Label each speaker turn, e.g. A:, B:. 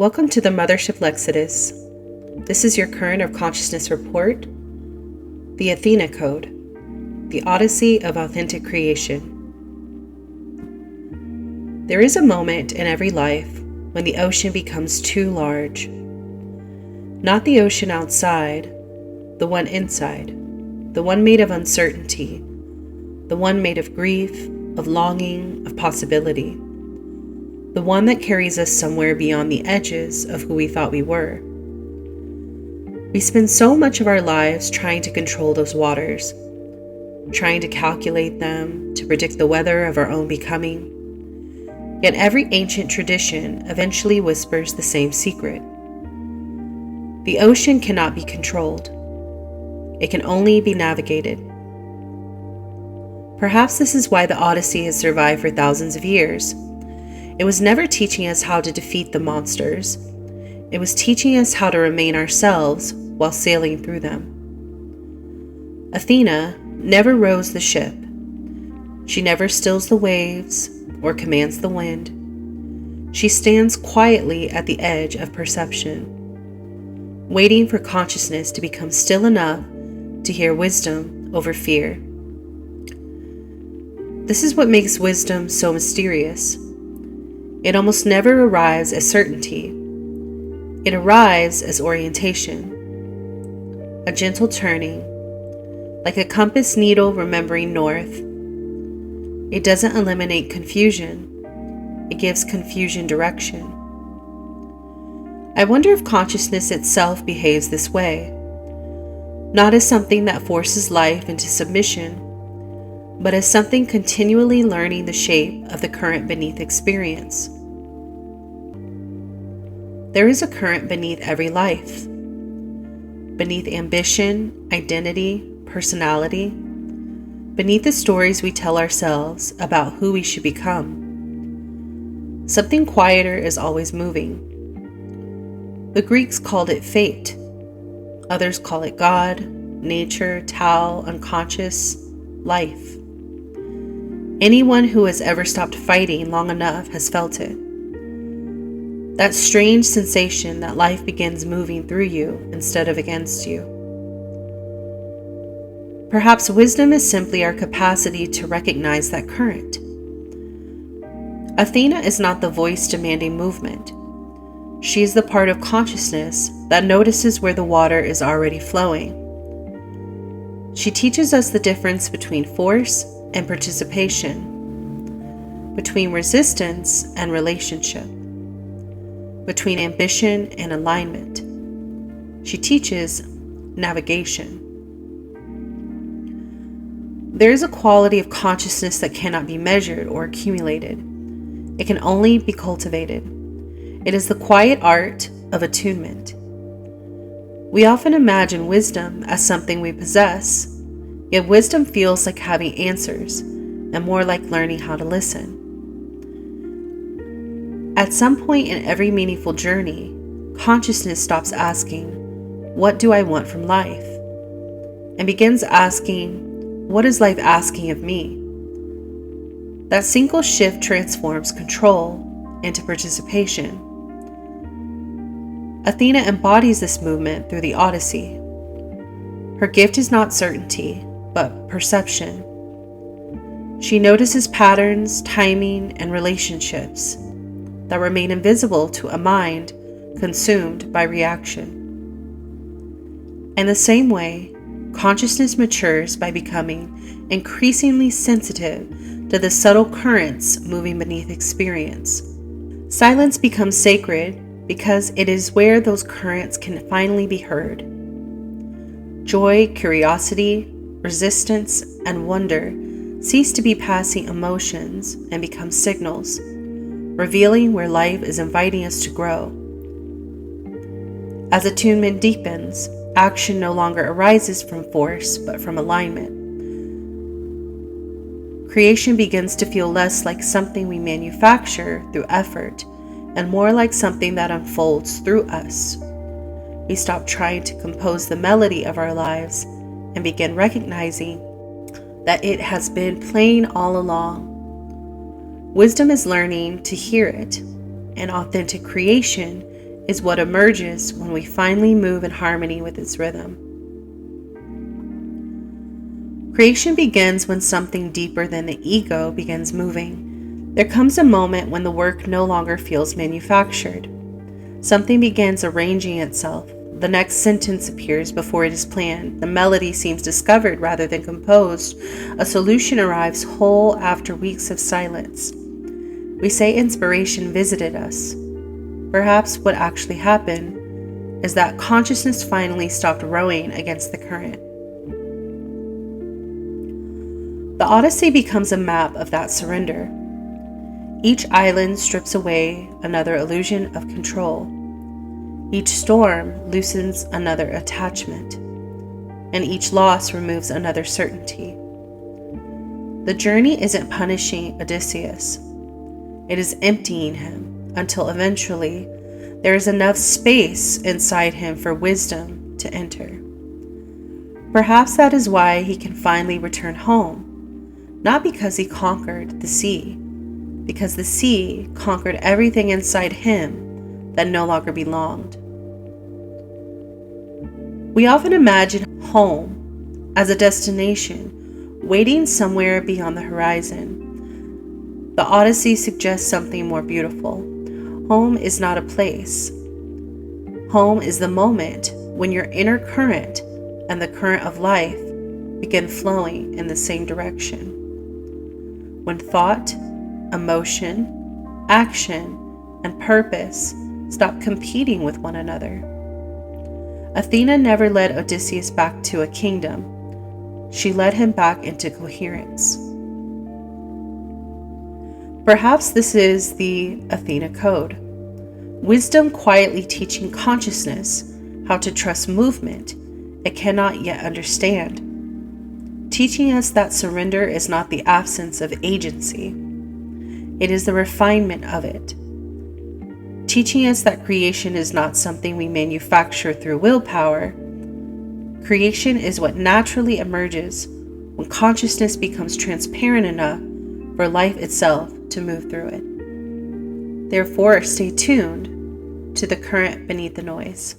A: Welcome to the Mothership Lexodus. This is your current of consciousness report, the Athena Code, the Odyssey of authentic creation. There is a moment in every life when the ocean becomes too large. Not the ocean outside, the one inside, the one made of uncertainty, the one made of grief, of longing, of possibility. The one that carries us somewhere beyond the edges of who we thought we were. We spend so much of our lives trying to control those waters, trying to calculate them, to predict the weather of our own becoming. Yet every ancient tradition eventually whispers the same secret. The ocean cannot be controlled. It can only be navigated. Perhaps this is why the Odyssey has survived for thousands of years. It was never teaching us how to defeat the monsters. It was teaching us how to remain ourselves while sailing through them. Athena never rows the ship. She never stills the waves or commands the wind. She stands quietly at the edge of perception, waiting for consciousness to become still enough to hear wisdom over fear. This is what makes wisdom so mysterious. It almost never arrives as certainty. It arrives as orientation, a gentle turning, like a compass needle remembering north. It doesn't eliminate confusion. It gives confusion direction. I wonder if consciousness itself behaves this way, not as something that forces life into submission, but as something continually learning the shape of the current beneath experience. There is a current beneath every life, beneath ambition, identity, personality, beneath the stories we tell ourselves about who we should become. Something quieter is always moving. The Greeks called it fate. Others call it God, nature, Tao, unconscious, life. Anyone who has ever stopped fighting long enough has felt it. That strange sensation that life begins moving through you instead of against you. Perhaps wisdom is simply our capacity to recognize that current. Athena is not the voice demanding movement. She is the part of consciousness that notices where the water is already flowing. She teaches us the difference between force and participation, between resistance and relationship, between ambition and alignment. She teaches navigation. There is a quality of consciousness that cannot be measured or accumulated. It can only be cultivated. It is the quiet art of attunement. We often imagine wisdom as something we possess, yet wisdom feels like having answers and more like learning how to listen. At some point in every meaningful journey, consciousness stops asking, "What do I want from life?" and begins asking, "What is life asking of me?" That single shift transforms control into participation. Athena embodies this movement through the Odyssey. Her gift is not certainty, but perception. She notices patterns, timing, and relationships that remain invisible to a mind consumed by reaction. In the same way, consciousness matures by becoming increasingly sensitive to the subtle currents moving beneath experience. Silence becomes sacred because it is where those currents can finally be heard. Joy, curiosity, resistance, and wonder cease to be passing emotions and become signals, revealing where life is inviting us to grow. As attunement deepens, action no longer arises from force but from alignment. Creation begins to feel less like something we manufacture through effort and more like something that unfolds through us. We stop trying to compose the melody of our lives and begin recognizing that it has been playing all along. Wisdom is learning to hear it, and authentic creation is what emerges when we finally move in harmony with its rhythm. Creation begins when something deeper than the ego begins moving. There comes a moment when the work no longer feels manufactured. Something begins arranging itself. The next sentence appears before it is planned. The melody seems discovered rather than composed. A solution arrives whole after weeks of silence. We say inspiration visited us. Perhaps what actually happened is that consciousness finally stopped rowing against the current. The Odyssey becomes a map of that surrender. Each island strips away another illusion of control. Each storm loosens another attachment, and each loss removes another certainty. The journey isn't punishing Odysseus. It is emptying him until eventually there is enough space inside him for wisdom to enter. Perhaps that is why he can finally return home. Not because he conquered the sea, because the sea conquered everything inside him that no longer belonged. We often imagine home as a destination waiting somewhere beyond the horizon. The Odyssey suggests something more beautiful. Home is not a place. Home is the moment when your inner current and the current of life begin flowing in the same direction. When thought, emotion, action, and purpose stop competing with one another. Athena never led Odysseus back to a kingdom. She led him back into coherence. Perhaps this is the Athena code. Wisdom quietly teaching consciousness how to trust movement it cannot yet understand. Teaching us that surrender is not the absence of agency. It is the refinement of it. Teaching us that creation is not something we manufacture through willpower. Creation is what naturally emerges when consciousness becomes transparent enough for life itself to move through it. Therefore, stay tuned to the current beneath the noise.